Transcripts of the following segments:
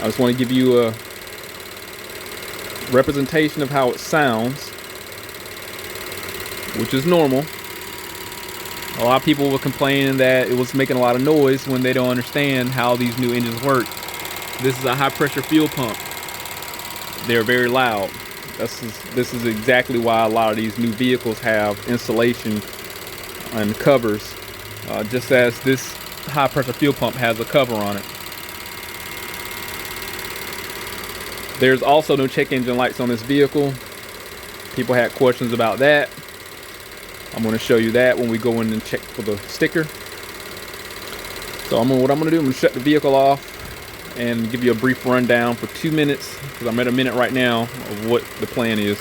I just want to give you a representation of how it sounds, which is normal. A lot of people were complaining that it was making a lot of noise when they don't understand how these new engines work. This is a high pressure fuel pump. They're very loud. This is exactly why a lot of these new vehicles have insulation and covers, just as this high pressure fuel pump has a cover on it. There's also no check engine lights on this vehicle. People had questions about that. I'm going to show you that when we go in and check for the sticker. So what I'm going to do, I'm going to shut the vehicle off and give you a brief rundown for 2 minutes, because I'm at a minute right now of what the plan is.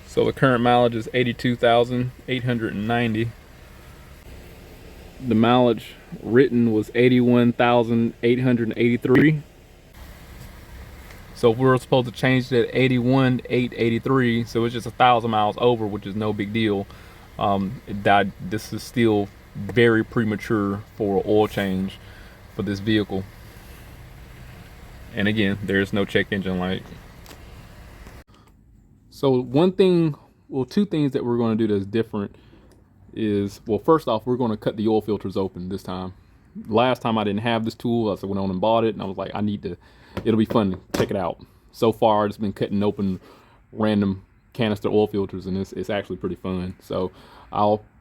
So the current mileage is 82,890. The mileage written was 81,883. So we're supposed to change it at 81,883, so it's just 1,000 miles over, which is no big deal. This is still very premature for an oil change for this vehicle. And again, there's no check engine light. So two things that we're going to do that's different is, well, first off, we're going to cut the oil filters open this time. Last time I didn't have this tool, so I went on and bought it, and I was like, it'll be fun to check it out. So far, I've just been cutting open random canister oil filters, and it's actually pretty fun. So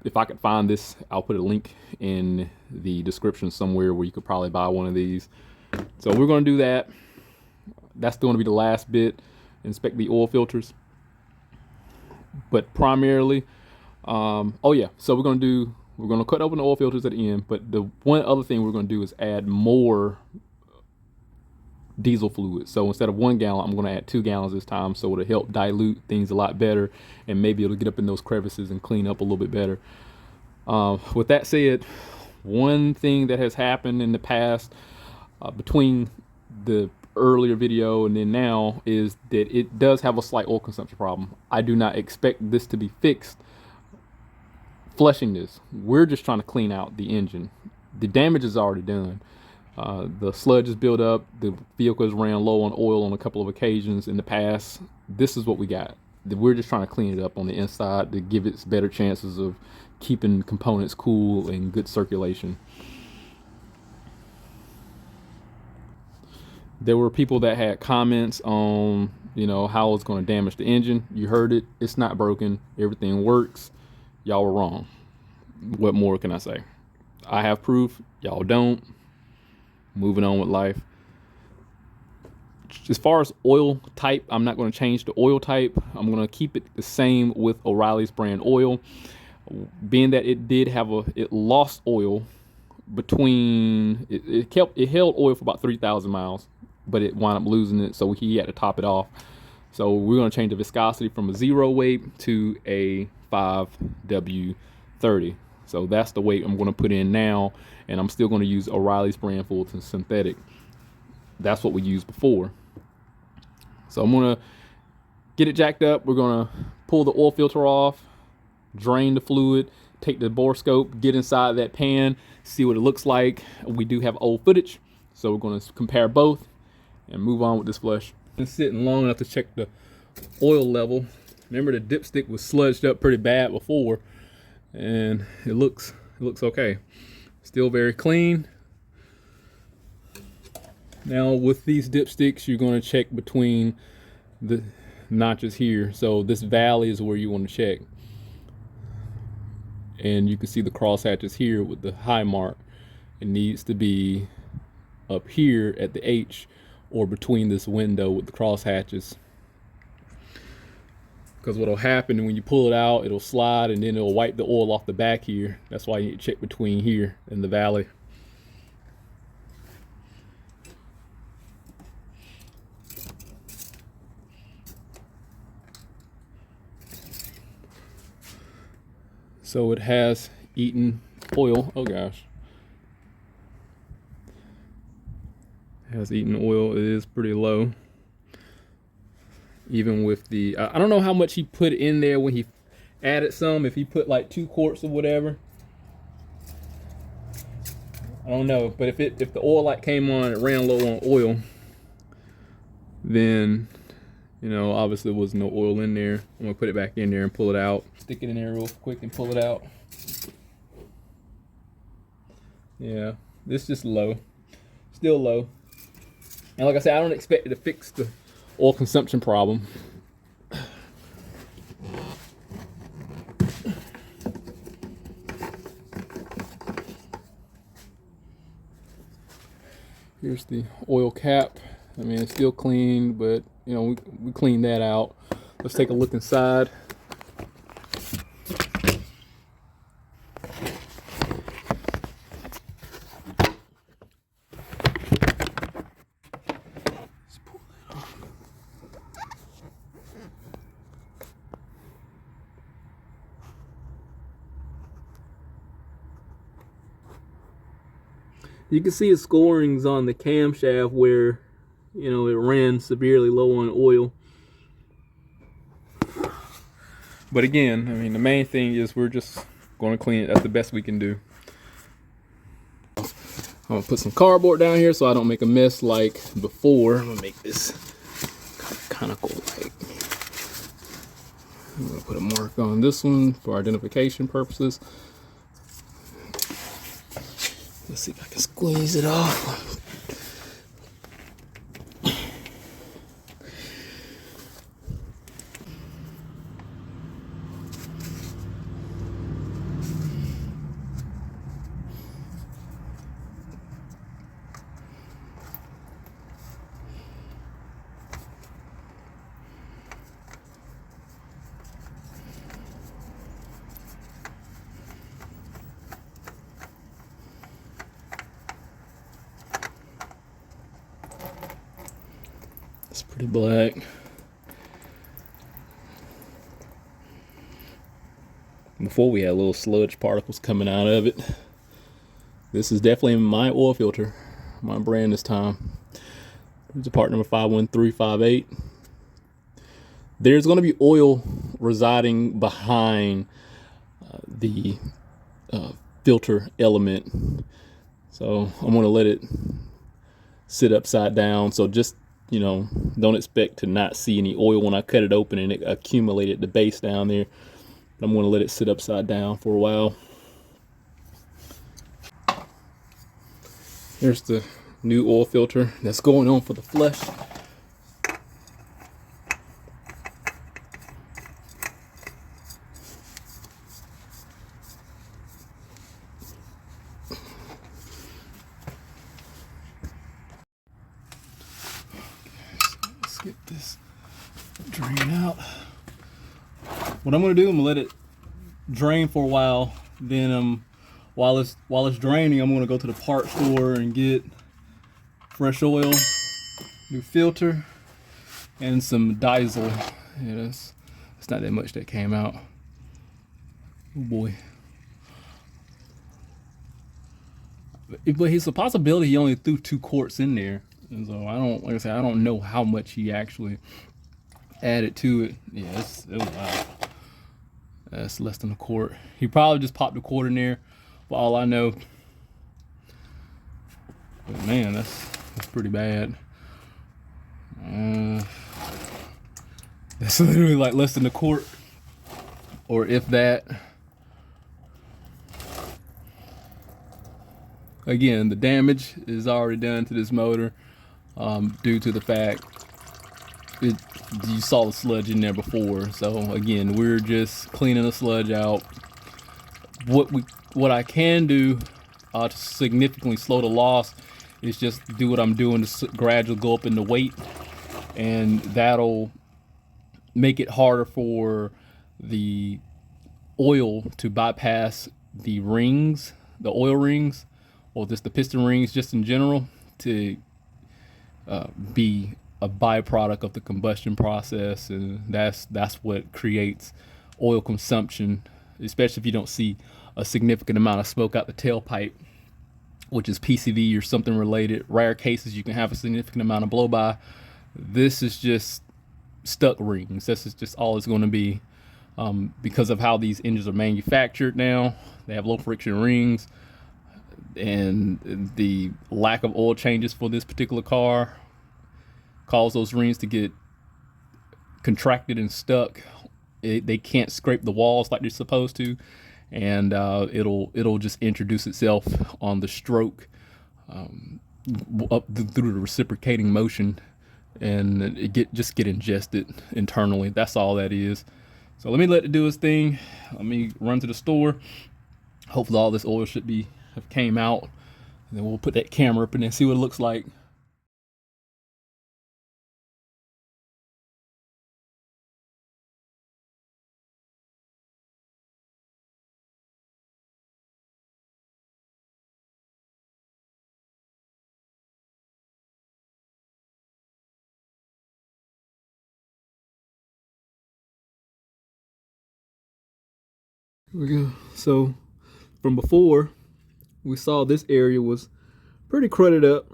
if I could find this, I'll put a link in the description somewhere where you could probably buy one of these. So we're going to do that. That's going to be the last bit, inspect the oil filters. But primarily, so we're going to cut open the oil filters at the end, but the one other thing we're going to do is add more diesel fluid. So instead of 1 gallon, I'm going to add 2 gallons this time, so it'll help dilute things a lot better, and maybe it'll get up in those crevices and clean up a little bit better. With that said, one thing that has happened in the past, between the earlier video and then now, is that it does have a slight oil consumption problem. I do not expect this to be fixed flushing this. We're just trying to clean out the engine. The damage is already done. The sludge is built up. The vehicle has ran low on oil on a couple of occasions in the past. This is what we got. We're just trying to clean it up on the inside to give it better chances of keeping components cool and good circulation. There were people that had comments on, how it's going to damage the engine. You heard it. It's not broken. Everything works. Y'all were wrong. What more can I say? I have proof. Y'all don't. Moving on with life. As far as oil type, I'm not going to change the oil type. I'm going to keep it the same with O'Reilly's brand oil. Being that it lost oil between, it held oil for about 3,000 miles, but it wound up losing it, so he had to top it off. So we're going to change the viscosity from a 0 weight to a 5W30. So that's the weight I'm going to put in now, and I'm still going to use O'Reilly's brand Fulton synthetic. That's what we used before. So I'm going to get it jacked up. We're going to pull the oil filter off, drain the fluid, take the bore scope, get inside that pan, see what it looks like. We do have old footage, so we're going to compare both and move on with this flush. Been sitting long enough to check the oil level. Remember, the dipstick was sludged up pretty bad before, and it looks okay. Still very clean. Now with these dipsticks, you're going to check between the notches here. So this valley is where you want to check, and you can see the cross hatches here with the high mark. It needs to be up here at the H, or between this window with the cross hatches. Because what'll happen when you pull it out, it'll slide and then it'll wipe the oil off the back here. That's why you need to check between here and the valley. So it has eaten oil. Oh gosh. It has eaten oil. It is pretty low. Even with the, I don't know how much he put in there when he added some, if he put like 2 quarts or whatever. I don't know, but if the oil light came on, it ran low on oil. then, you know, obviously there was no oil in there. I'm gonna put it back in there and pull it out. Stick it in there real quick and pull it out. Yeah, this is just low, still low. And like I said, I don't expect it to fix the oil consumption problem. Here's the oil cap. I mean, it's still clean, but you know, we cleaned that out. Let's take a look inside. You can see the scorings on the camshaft where, you know, it ran severely low on oil. But again, I mean, the main thing is we're just going to clean it. That's the best we can do. I'm going to put some cardboard down here so I don't make a mess like before. I'm going to make this conical like. I'm going to put a mark on this one for identification purposes. Let's see if I can squeeze it off. It's pretty black. Before we had little sludge particles coming out of it. This is definitely my oil filter, my brand this time. It's a part number 51358. There's going to be oil residing behind the filter element. So I'm going to let it sit upside down. So just, you know, don't expect to not see any oil when I cut it open and it accumulated the base down there. I'm going to let it sit upside down for a while. Here's the new oil filter that's going on for the flush. Let's get this drain out. What I'm going to do, I'm going to let it drain for a while. Then while it's draining, I'm going to go to the part store and get fresh oil, new filter, and some diesel. Yeah, it's not that much that came out. Oh boy. But it's a possibility he only threw 2 quarts in there. And so like I said, I don't know how much he actually added to it. Yeah, it was wow. That's less than a quart. He probably just popped a quart in there, for all I know. But man, that's pretty bad. That's literally like less than a quart, or if that. Again, the damage is already done to this motor due to the fact you saw the sludge in there before. So again, we're just cleaning the sludge out. What I can do to significantly slow the loss is just do what I'm doing to gradually go up in the weight, and that'll make it harder for the oil to bypass the rings, the oil rings, or just the piston rings just in general, to be a byproduct of the combustion process. And that's what creates oil consumption, especially if you don't see a significant amount of smoke out the tailpipe, which is PCV or something related. Rare cases you can have a significant amount of blow by. This is just stuck rings. This is just all it's going to be, because of how these engines are manufactured now. They have low friction rings, and the lack of oil changes for this particular car cause those rings to get contracted and stuck. They can't scrape the walls like they're supposed to, and it'll just introduce itself on the stroke up through the reciprocating motion, and it just get ingested internally. That's all that is. So let me let it do its thing. Let me run to the store. Hopefully all this oil should have came out, and then we'll put that camera up and then see what it looks like. Here we go. So from before, we saw this area was pretty cruddy up.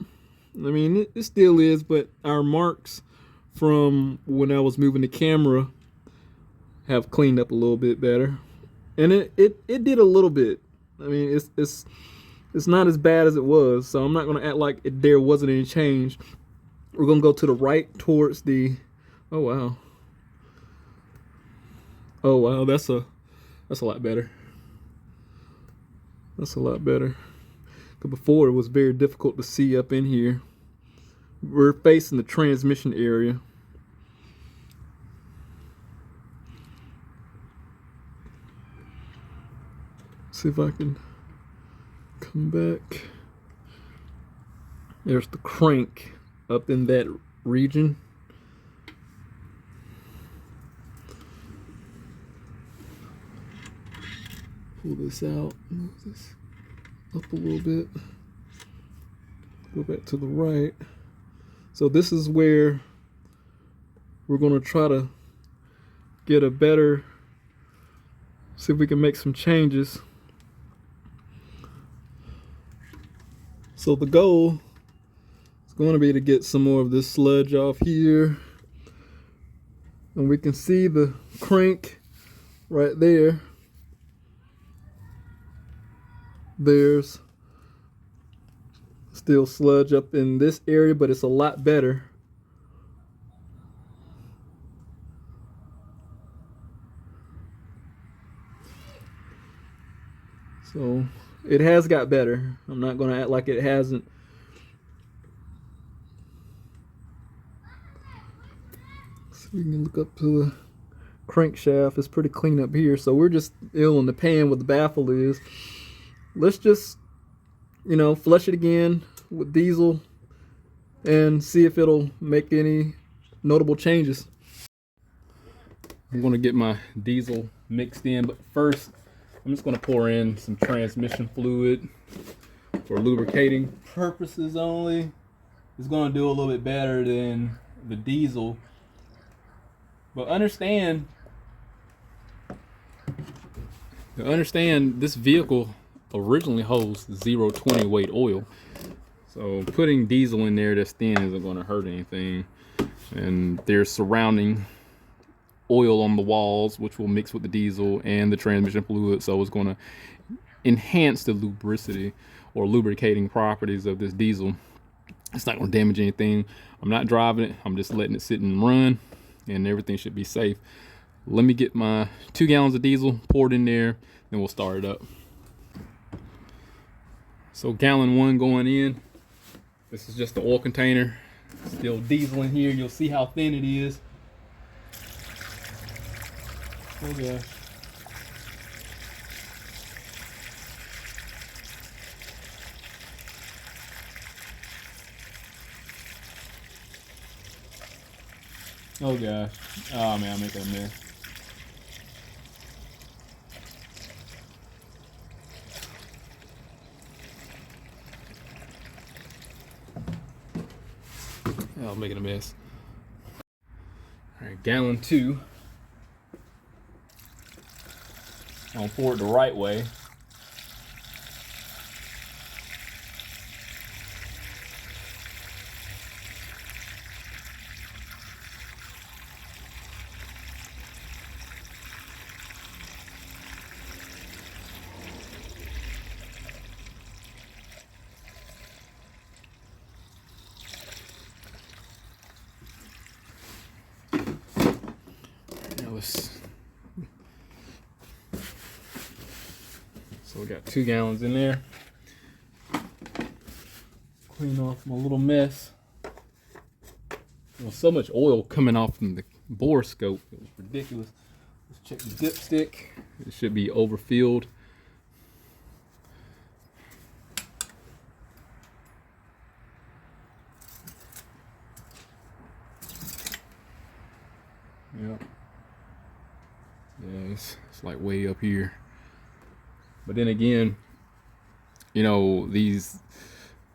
I mean, it still is, but our marks from when I was moving the camera have cleaned up a little bit better, and it did a little bit. I mean, it's not as bad as it was, so I'm not gonna act like there wasn't any change. We're gonna go to the right towards the. Oh wow. Oh wow, that's a lot better. That's a lot better. Because before it was very difficult to see up in here. We're facing the transmission area. See if I can come back. There's the crank up in that region. Pull this out, move this up a little bit, go back to the right. So this is where we're going to try to get a better, see if we can make some changes. So the goal is going to be to get some more of this sludge off here, and we can see the crank right there. There's still sludge up in this area, but it's a lot better. So it has got better. I'm not going to act like it hasn't. So we can look up to the crankshaft. It's pretty clean up here. So we're just ill in the pan where the baffle is. Let's just, flush it again with diesel and see if it'll make any notable changes. I'm going to get my diesel mixed in, but first I'm just going to pour in some transmission fluid for lubricating purposes only. It's going to do a little bit better than the diesel, but understand this vehicle originally holds 0.20 weight oil, so putting diesel in there that's thin isn't going to hurt anything. And there's surrounding oil on the walls which will mix with the diesel and the transmission fluid, so it's going to enhance the lubricity or lubricating properties of this diesel. It's not going to damage anything. I'm not driving it, I'm just letting it sit and run, and everything should be safe. Let me get my 2 gallons of diesel poured in there, then we'll start it up. So gallon 1 going in. This is just the oil container. Still diesel in here. You'll see how thin it is. Oh gosh. Oh gosh. Oh man, I'm making a mess. Oh, I'm making a mess. All right, gallon 2. I'll pour it the right way. So we got 2 gallons in there. Clean off my little mess. So much oil coming off from the bore scope. It was ridiculous. Let's check the dipstick. It should be overfilled. Yep. Yeah, it's like way up here. But then again, you know,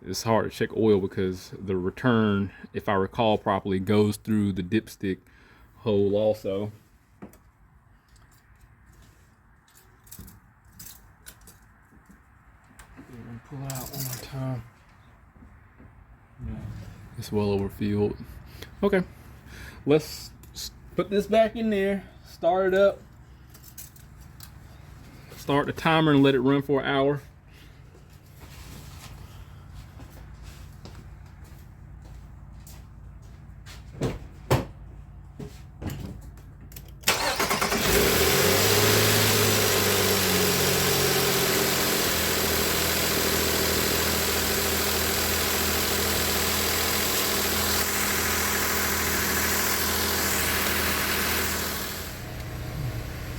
it's hard to check oil because the return, if I recall properly, goes through the dipstick hole also. Pull it out one more time. Yeah, it's well overfilled. Okay, let's put this back in there, start it up, start the timer and let it run for an hour.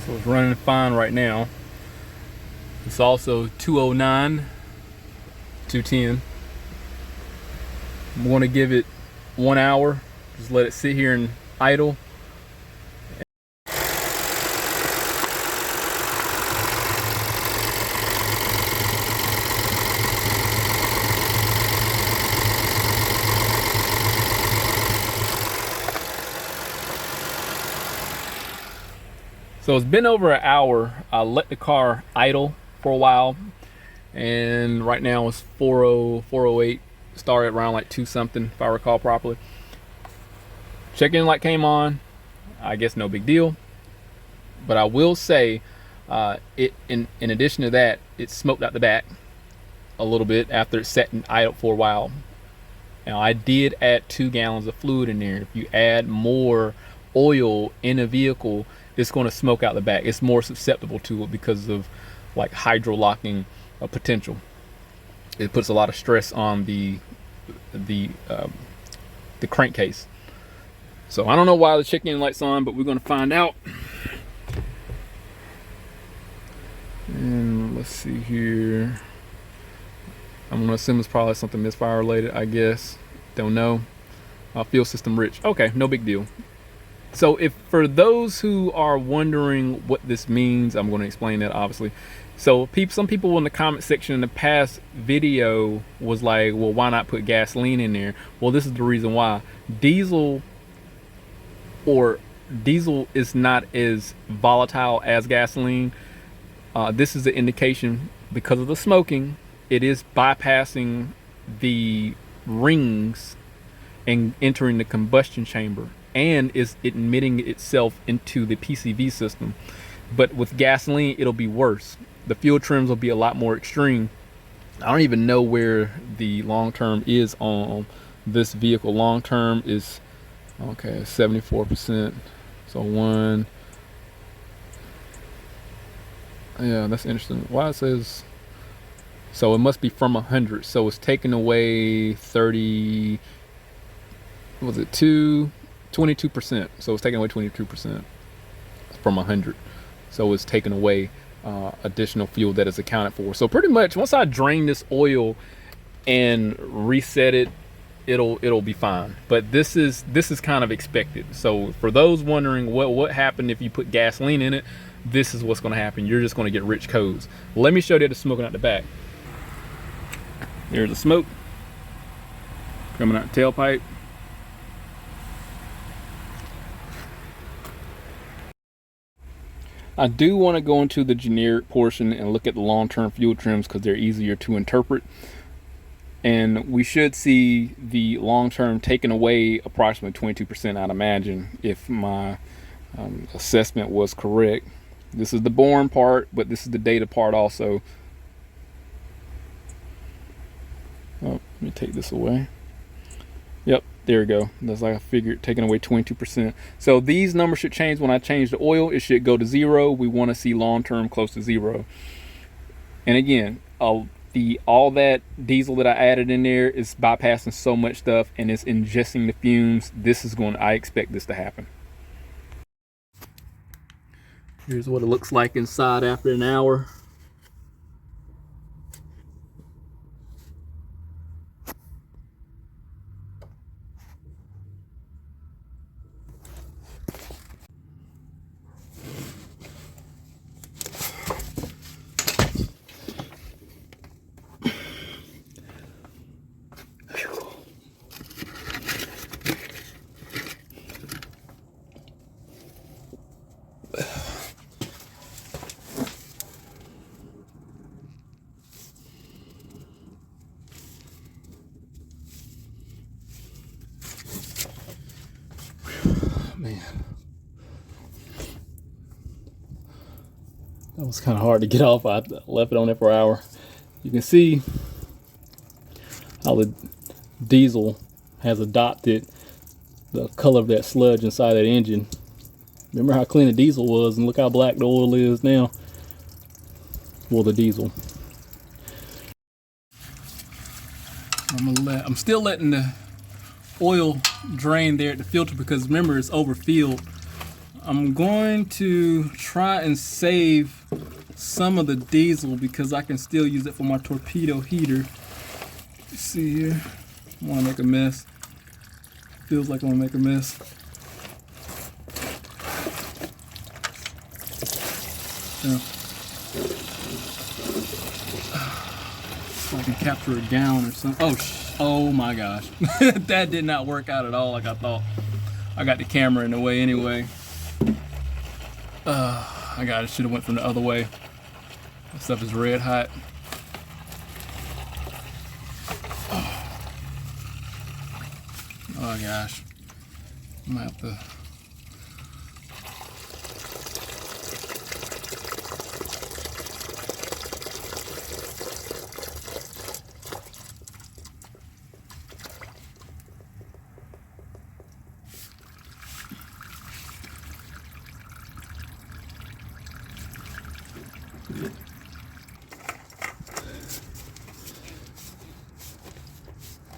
So it's running fine right now. It's also 209, 210. I'm going to give it 1 hour. Just let it sit here and idle. So it's been over an hour. I let the car idle for a while, and right now it's 4:00, 4:08. Started around like 2 something, if I recall properly. Check-in light came on. I guess no big deal. But I will say, in addition to that, it smoked out the back a little bit after it sat and idled for a while. Now I did add 2 gallons of fluid in there. If you add more oil in a vehicle, it's going to smoke out the back. It's more susceptible to it because of like hydro-locking potential. It puts a lot of stress on the crankcase. So I don't know why the check-in light's on, but we're going to find out. And let's see here. I'm going to assume it's probably something misfire related, I guess. Don't know. Fuel system rich. Okay, no big deal. So if for those who are wondering what this means, I'm going to explain that obviously. So some people in the comment section in the past video was like, well, why not put gasoline in there? Well, this is the reason why. Diesel is not as volatile as gasoline. This is an indication because of the smoking, it is bypassing the rings and entering the combustion chamber, and is admitting itself into the PCV system. But with gasoline, it'll be worse. The fuel trims will be a lot more extreme. I don't even know where the long term is on this vehicle. Long term is okay, 74%. So one. Yeah, that's interesting. Why it says, so it must be from 100. So it's taking away 30. Was it 22%? So it's taking away 22% from 100. So it's taking away additional fuel that is accounted for. So pretty much once I drain this oil and reset it, it'll be fine. But this is kind of expected. So for those wondering what happened if you put gasoline in it, this is what's going to happen. You're just going to get rich codes. Let me show you the smoking out the back. There's the smoke coming out the tailpipe. I do want to go into the generic portion and look at the long-term fuel trims because they're easier to interpret. And we should see the long-term taken away approximately 22%, I'd imagine, if my assessment was correct. This is the born part, but this is the data part also. Oh, let me take this away. Yep, There we go. That's like I figured, taking away 22%. So these numbers should change when I change the oil. It should go to 0. We want to see long-term close to 0. And again, all that diesel that I added in there is bypassing so much stuff and it's ingesting the fumes. I expect this to happen. Here's what it looks like inside after an hour. Man, that was kind of hard to get off. I left it on there for an hour. You can see how the diesel has adopted the color of that sludge inside that engine. Remember how clean the diesel was, and look how black the oil is now. Well, the diesel. I'm still letting the oil drain there at the filter because remember it's overfilled. I'm going to try and save some of the diesel because I can still use it for my torpedo heater. You see here, I want to make a mess. Feels like I want to make a mess. Yeah. So I can capture a gallon or something. Oh my gosh. That did not work out at all like I thought. I got the camera in the way anyway. I should have went from the other way. That stuff is red hot. Oh gosh. I'm gonna have to.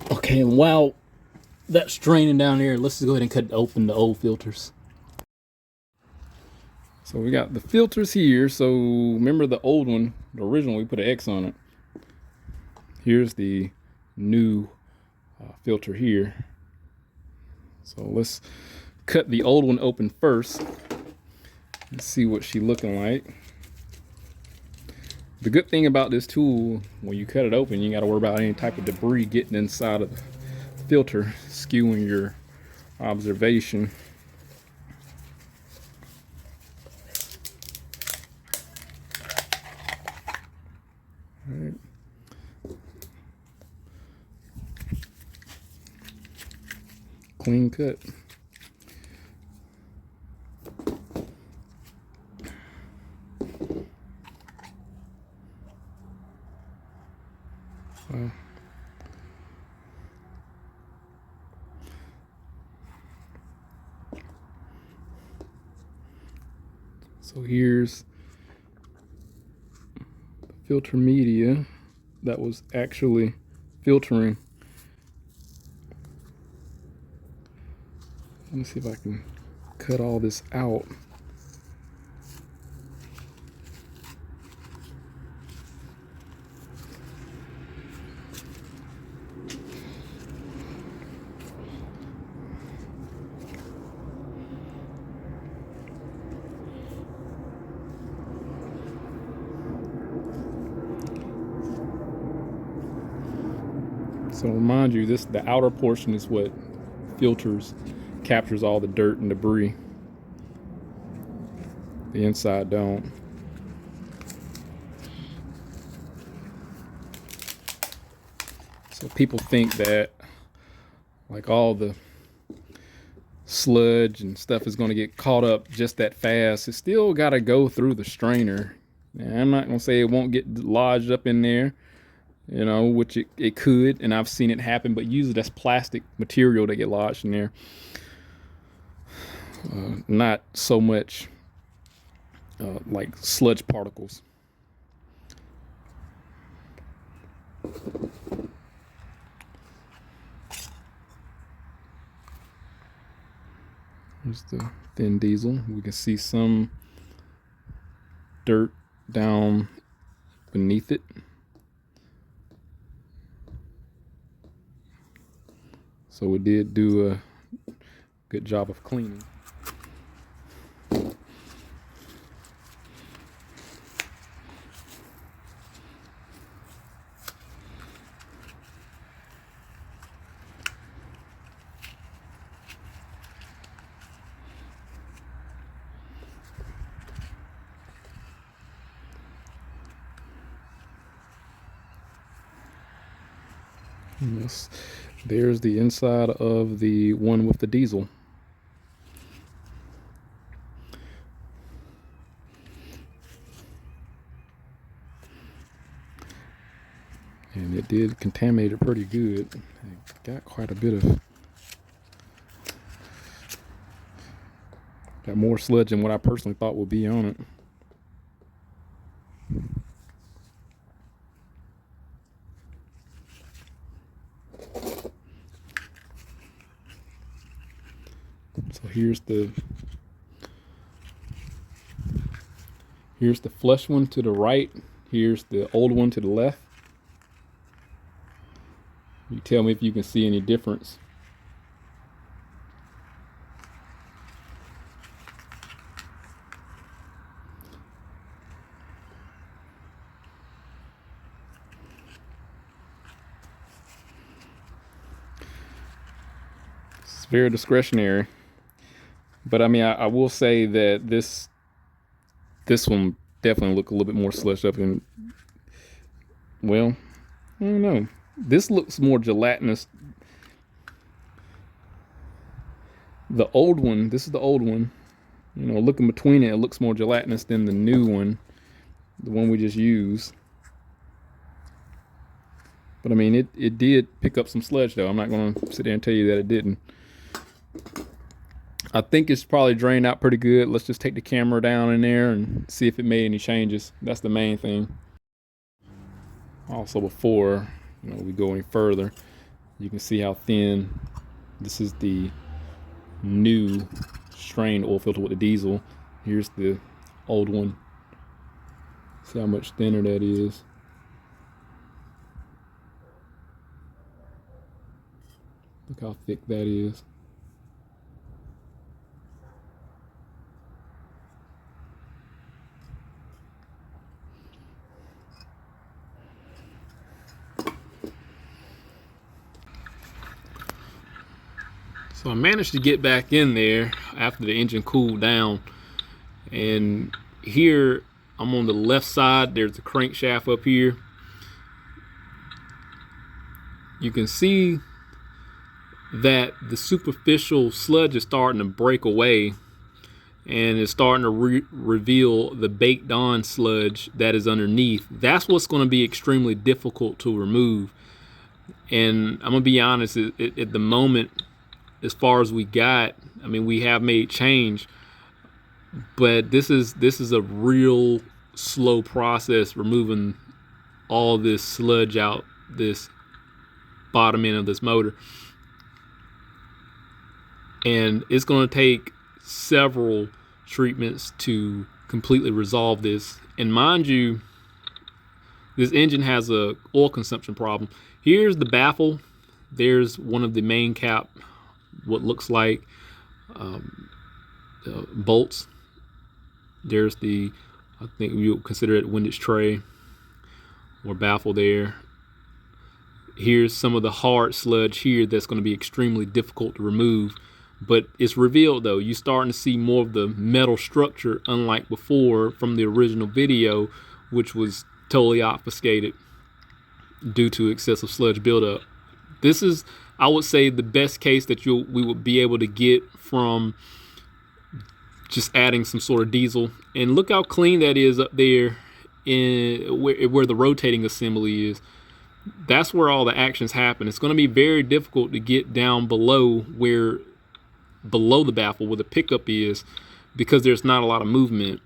Okay, and while that's draining down there, let's just go ahead and cut open the old filters. So we got the filters here. So remember the old one, the original, we put an X on it. Here's the new filter here. So let's cut the old one open first. Let's see what she's looking like. The good thing about this tool, when you cut it open, you got to worry about any type of debris getting inside of the filter, skewing your observation. All right. Clean cut. Wow. So here's the filter media that was actually filtering. Let me see if I can cut all this out. So remind you, the outer portion is what captures all the dirt and debris. The inside don't. So people think that like all the sludge and stuff is going to get caught up just that fast. It's still got to go through the strainer. Now, I'm not going to say it won't get lodged up in there. you know, which it could, and I've seen it happen, but usually that's plastic material that get lodged in there. Not so much like sludge particles. Here's the thin diesel. We can see some dirt down beneath it. So we did do a good job of cleaning. Yes, there's the inside of the one with the diesel. And it did contaminate it pretty good. It got quite a bit of, got more sludge than what I personally thought would be on it. So here's the flush one to the right. Here's the old one to the left. You tell me if you can see any difference. It's very discretionary. But I mean, I will say that this one definitely looked a little bit more slushed up, and well, I don't know. This looks more gelatinous. The old one, this is the old one. You know, looking between it, it looks more gelatinous than the new one, the one we just used. But I mean, it did pick up some sludge though. I'm not going to sit there and tell you that it didn't. I think it's probably drained out pretty good. Let's just take the camera down in there and see if it made any changes. That's the main thing. Also, before we go any further, you can see how thin. This is the new strained oil filter with the diesel. Here's the old one. See how much thinner that is. Look how thick that is. So I managed to get back in there after the engine cooled down, and here I'm on the left side. There's the crankshaft up here. You can see that the superficial sludge is starting to break away, and it's starting to reveal the baked on sludge that is underneath. That's what's going to be extremely difficult to remove. And I'm gonna be honest, at the moment, as far as we got, I mean, we have made change, but this is a real slow process, removing all this sludge out this bottom end of this motor. And it's going to take several treatments to completely resolve this. And mind you, this engine has a oil consumption problem. Here's the baffle. There's one of the main cap, what looks like bolts. There's the, I think you would consider it windage tray or baffle there. Here's some of the hard sludge here that's going to be extremely difficult to remove, but it's revealed though. You're starting to see more of the metal structure, unlike before from the original video, which was totally obfuscated due to excessive sludge buildup. This is, I would say, the best case that we would be able to get from just adding some sort of diesel. And look how clean that is up there in where the rotating assembly is. that's where all the actions happen. It's going to be very difficult to get down below the baffle where the pickup is, because there's not a lot of movement.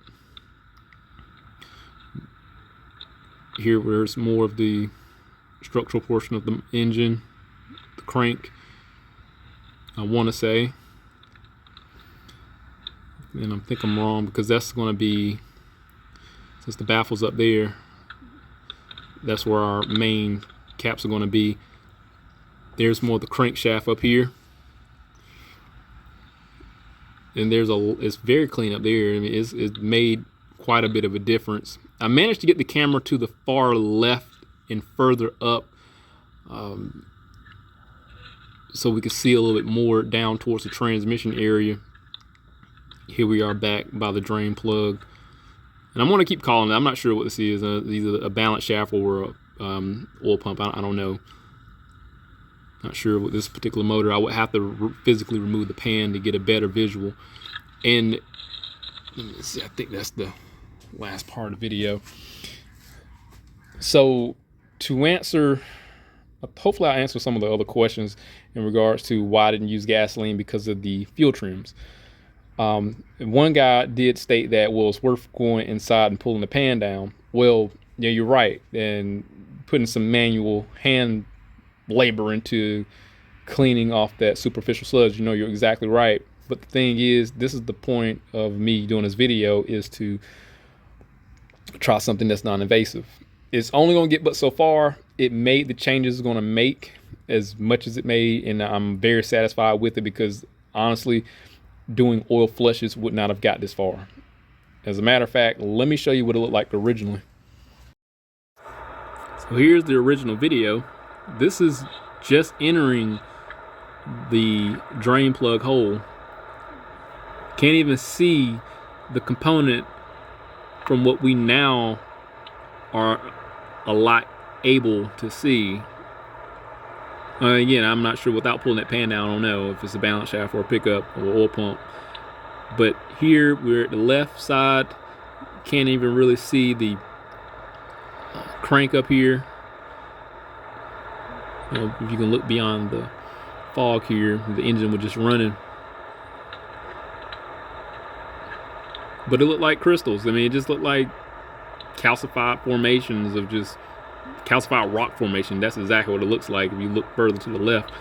Here where's more of the structural portion of the engine, the crank, I want to say. And I think I'm wrong, because that's going to be, since the baffle's up there, that's where our main caps are going to be. There's more of the crankshaft up here. And it's very clean up there. I mean, it's made quite a bit of a difference. I managed to get the camera to the far left and further up, so we could see a little bit more down towards the transmission area. Here we are back by the drain plug, and I'm going to keep calling it. I'm not sure what this is. Either a balance shaft or a oil pump. I don't know. Not sure with this particular motor. I would have to physically remove the pan to get a better visual. And let me see, I think that's the last part of the video. So to answer, hopefully I answer some of the other questions in regards to why I didn't use gasoline because of the fuel trims. One guy did state that, well, it's worth going inside and pulling the pan down. Well, yeah, you're right. And putting some manual hand labor into cleaning off that superficial sludge, you know, you're exactly right. But the thing is, this is the point of me doing this video, is to try something that's non-invasive. It's only going to get but so far. It made the changes it's going to make as much as it made, and I'm very satisfied with it, because honestly, doing oil flushes would not have got this far. As a matter of fact, let me show you what it looked like originally. So here's the original video. This is just entering the drain plug hole. Can't even see the component from what we now are a lot able to see. Again, I'm not sure, without pulling that pan down, I don't know if it's a balance shaft or a pickup or oil pump. But here we're at the left side. Can't even really see the crank up here. You know, if you can look beyond the fog here, the engine was just running. But it looked like crystals. I mean, it just looked like calcified formations of just calcified rock formation. That's exactly what it looks like if you look further to the left.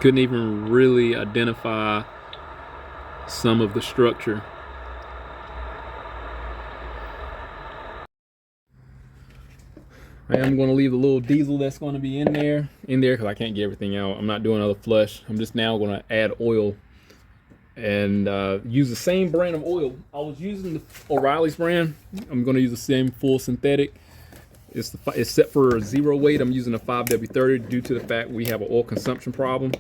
Couldn't even really identify some of the structure. I'm going to leave the little diesel that's going to be in there because I can't get everything out. I'm not doing another flush. I'm just now going to add oil and use the same brand of oil. I was using the O'Reilly's brand. I'm going to use the same full synthetic. It's set for 0 weight. I'm using a 5W30 due to the fact we have an oil consumption problem.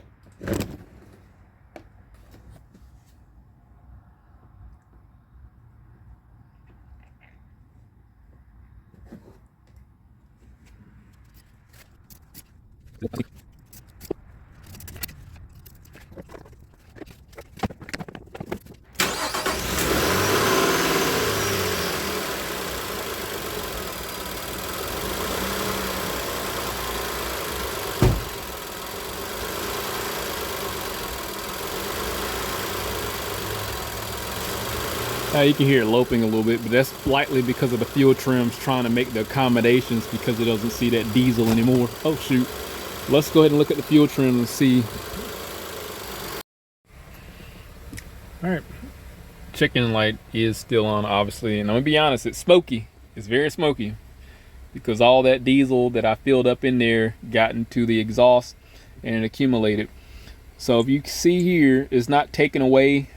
You can hear it loping a little bit, but that's slightly because of the fuel trims trying to make the accommodations because it doesn't see that diesel anymore. Oh shoot. Let's go ahead and look at the fuel trim and see. All right. Chicken light is still on, obviously, and I'm gonna be honest, it's smoky. It's very smoky because all that diesel that I filled up in there got into the exhaust and it accumulated. So if you see here, it's not taking away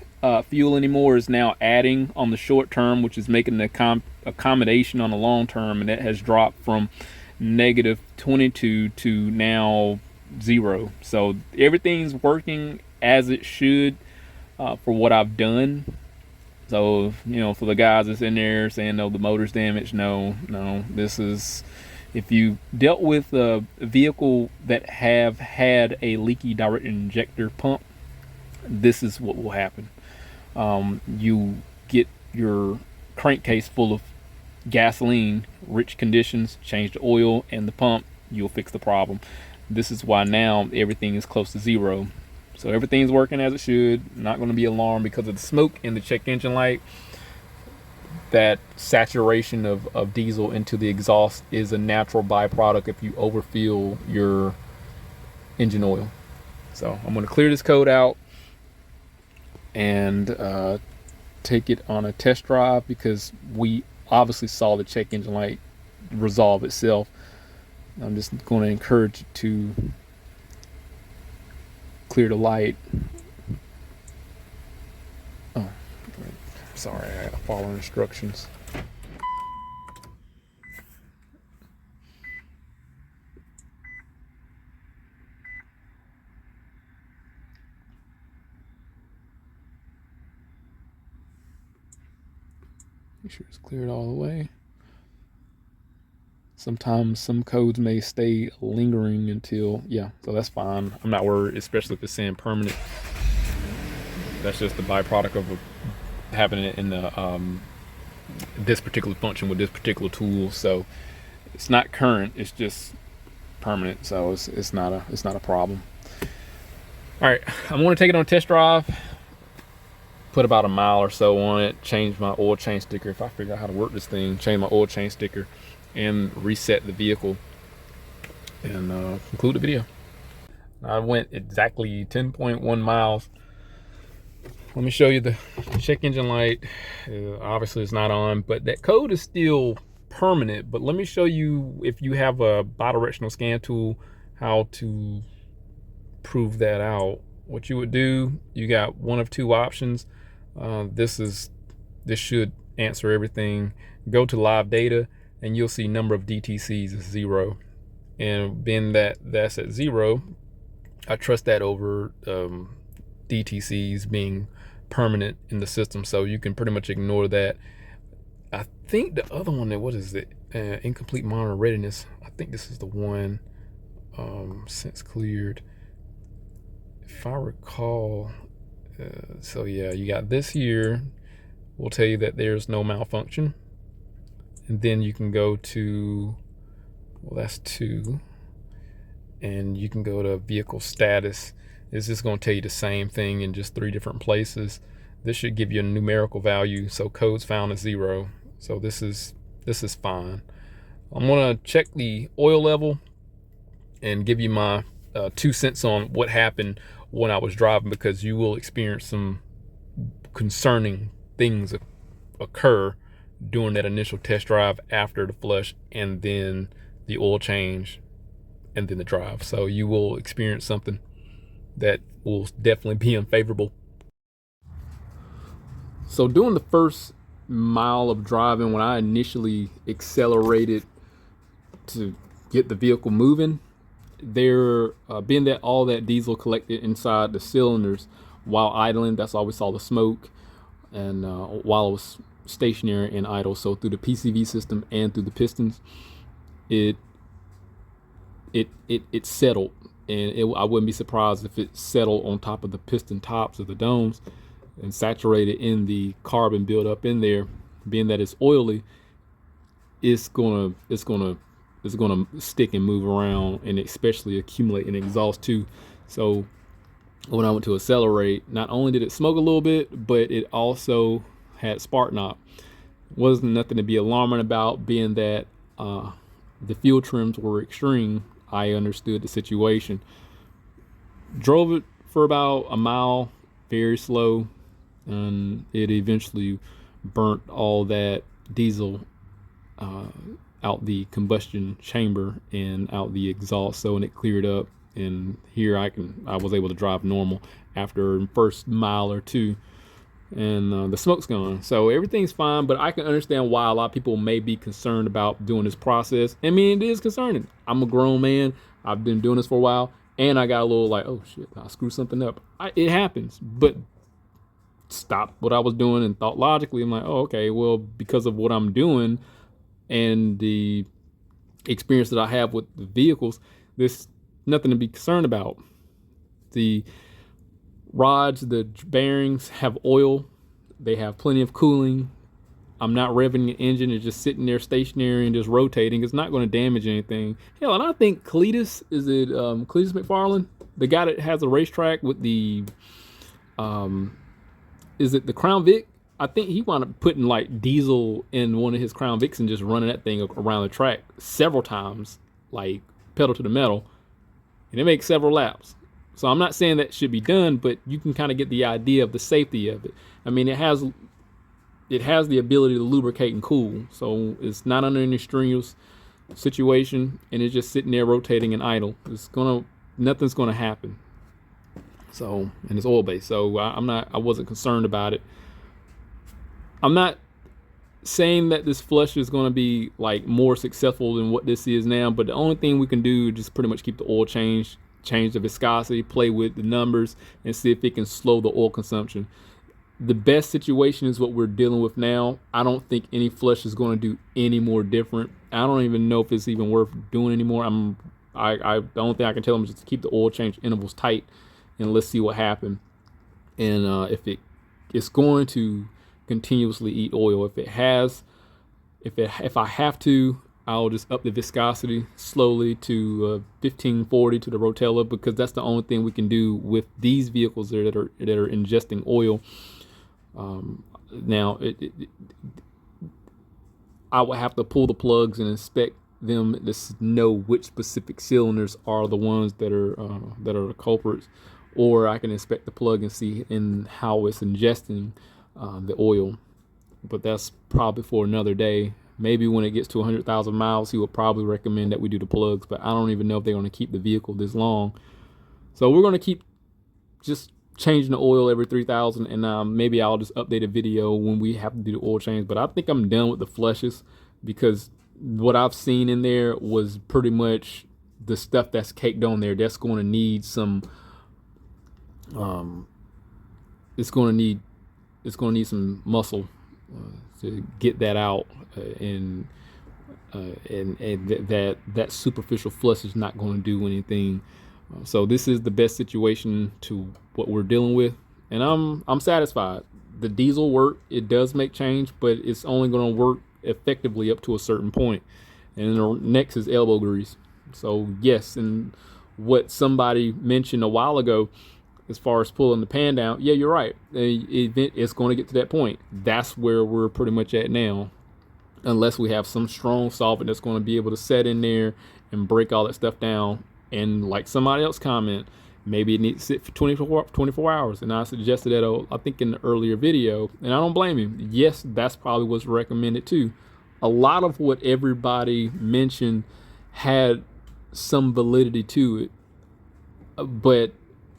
fuel anymore, is now adding on the short term, which is making the accommodation on the long term, and that has dropped from -22 to now 0. So everything's working as it should for what I've done. So, you know, for the guys that's in there saying, no, the motor's damaged, no, this is, if you dealt with a vehicle that have had a leaky direct injector pump, this is what will happen. You get your crankcase full of gasoline rich conditions, change the oil and the pump, you'll fix the problem. This is why now everything is close to zero. So everything's working as it should. Not going to be alarmed because of the smoke in the check engine light. That saturation of diesel into the exhaust is a natural byproduct if you overfill your engine oil. So I'm going to clear this code out and take it on a test drive, because we obviously saw the check engine light resolve itself. I'm just going to encourage you to clear the light. Oh, sorry, I gotta follow instructions. Make sure it's cleared all the way. Sometimes some codes may stay lingering until, yeah, so that's fine. I'm not worried, especially if it's saying permanent. That's just the byproduct of having it in the this particular function with this particular tool. So it's not current, it's just permanent. So it's not a problem. All right, I'm going to take it on a test drive. Put about a mile or so on it. Change my oil change sticker. If I figure out how to work this thing, change my oil change sticker, and reset the vehicle, and conclude the video. I went exactly 10.1 miles. Let me show you the check engine light. Obviously it's not on, but that code is still permanent. But let me show you, if you have a bidirectional scan tool, how to prove that out. What you would do, you got one of two options. This should answer everything. Go to live data and you'll see number of DTCs is 0. And being that that's at 0, I trust that over DTCs being permanent in the system. So you can pretty much ignore that. I think the other one, what is it? Incomplete monitor readiness. I think this is the one, since cleared. If I recall, so yeah, you got this here. Will tell you that there's no malfunction. And then you can go to, well, that's 2. And you can go to vehicle status. It's just going to tell you the same thing in just 3 different places. This should give you a numerical value. So codes found is 0. So this is fine. I'm going to check the oil level and give you my 2 cents on what happened when I was driving, because you will experience some concerning things occur during that initial test drive, after the flush and then the oil change and then the drive. So you will experience something that will definitely be unfavorable. So during the first mile of driving, when I initially accelerated to get the vehicle moving, there being that all that diesel collected inside the cylinders while idling, that's why we saw the smoke, and while it was stationary and idle. So through the PCV system and through the pistons, it settled, and I wouldn't be surprised if it settled on top of the piston tops of the domes and saturated in the carbon buildup in there. Being that it's oily, it's gonna stick and move around, and especially accumulate in exhaust too. So when I went to accelerate, not only did it smoke a little bit, but it also had spark knock. Wasn't nothing to be alarming about, being that the fuel trims were extreme. I understood the situation. Drove it for about a mile, very slow, and it eventually burnt all that diesel out the combustion chamber and out the exhaust. So, and it cleared up, and here I was able to drive normal after the first mile or 2, and the smoke's gone. So everything's fine, but I can understand why a lot of people may be concerned about doing this process. I mean, it is concerning. I'm a grown man. I've been doing this for a while, and I got a little like, oh shit, I screwed something up. It happens, but stopped what I was doing and thought logically. I'm like, oh, okay, well, because of what I'm doing and the experience that I have with the vehicles, there's nothing to be concerned about. The rods, the bearings have oil. They have plenty of cooling. I'm not revving the engine. It's just sitting there stationary and just rotating. It's not going to damage anything. Hell, and I think Cletus, is it Cletus McFarland, the guy that has a racetrack with the is it the Crown Vic? I think he wound up putting like diesel in one of his Crown Vics and just running that thing around the track several times, like pedal to the metal, and it makes several laps. So I'm not saying that should be done, but you can kind of get the idea of the safety of it. I mean, it has the ability to lubricate and cool, so it's not under any strenuous situation, and it's just sitting there rotating and idle. Nothing's gonna happen. So, and it's oil based, so I wasn't concerned about it. I'm not saying that this flush is going to be like more successful than what this is now, but the only thing we can do is just pretty much keep the oil change the viscosity, play with the numbers, and see if it can slow the oil consumption. The best situation is what we're dealing with now. I don't think any flush is going to do any more different. I don't even know if it's even worth doing anymore. The only thing I can tell them is just to keep the oil change intervals tight, and let's see what happens. And it's going to continuously eat oil. If I have to, I'll just up the viscosity slowly to 1540 to the Rotella, because that's the only thing we can do with these vehicles that are ingesting oil. Now, I would have to pull the plugs and inspect them to know which specific cylinders are the ones that are the culprits, or I can inspect the plug and see in how it's ingesting the oil. But that's probably for another day. Maybe when it gets to 100,000 miles, he would probably recommend that we do the plugs, but I don't even know if they're going to keep the vehicle this long. So we're going to keep just changing the oil every 3,000, and maybe I'll just update a video when we have to do the oil change. But I think I'm done with the flushes, because what I've seen in there was pretty much the stuff that's caked on there. That's going to need some it's going to need some muscle to get that out, and that superficial flush is not going to do anything. So this is the best situation to what we're dealing with, and I'm satisfied. The diesel work, it does make change, but it's only going to work effectively up to a certain point. And the next is elbow grease. So yes, and what somebody mentioned a while ago, as far as pulling the pan down, yeah, you're right. It's going to get to that point. That's where we're pretty much at now, unless we have some strong solvent that's going to be able to set in there and break all that stuff down. And like somebody else comment, maybe it needs to sit for 24 hours. And I suggested that, I think, in the earlier video, and I don't blame him. Yes, that's probably what's recommended too. A lot of what everybody mentioned had some validity to it, but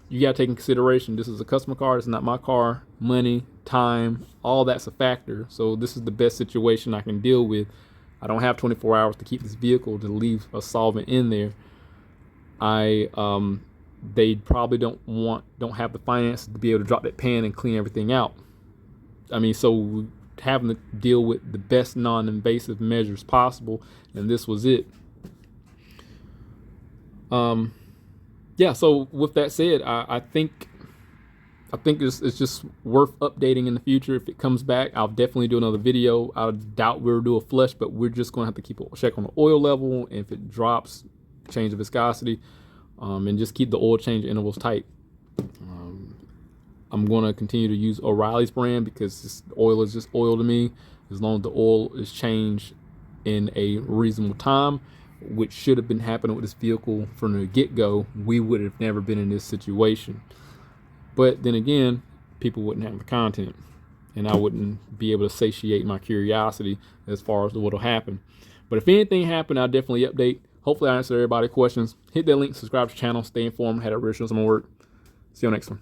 you got to take in consideration, this is a customer car. It's not my car. Money, time, all that's a factor. So this is the best situation I can deal with. I don't have 24 hours to keep this vehicle to leave a solvent in there. They probably don't have the finances to be able to drop that pan and clean everything out. I mean, so having to deal with the best non-invasive measures possible, and this was it. Yeah, so with that said, I think it's just worth updating in the future. If it comes back, I'll definitely do another video. I doubt we'll do a flush, but we're just going to have to keep a check on the oil level. And if it drops, change the viscosity, and just keep the oil change intervals tight. I'm going to continue to use O'Reilly's brand, because this oil is just oil to me. As long as the oil is changed in a reasonable time, which should have been happening with this vehicle from the get-go, we would have never been in this situation. But then again, people wouldn't have the content, and I wouldn't be able to satiate my curiosity as far as what will happen. But if anything happened, I'll definitely update. Hopefully I answered everybody's questions. Hit that link, subscribe to the channel, stay informed, had a real show some more work. See you next one.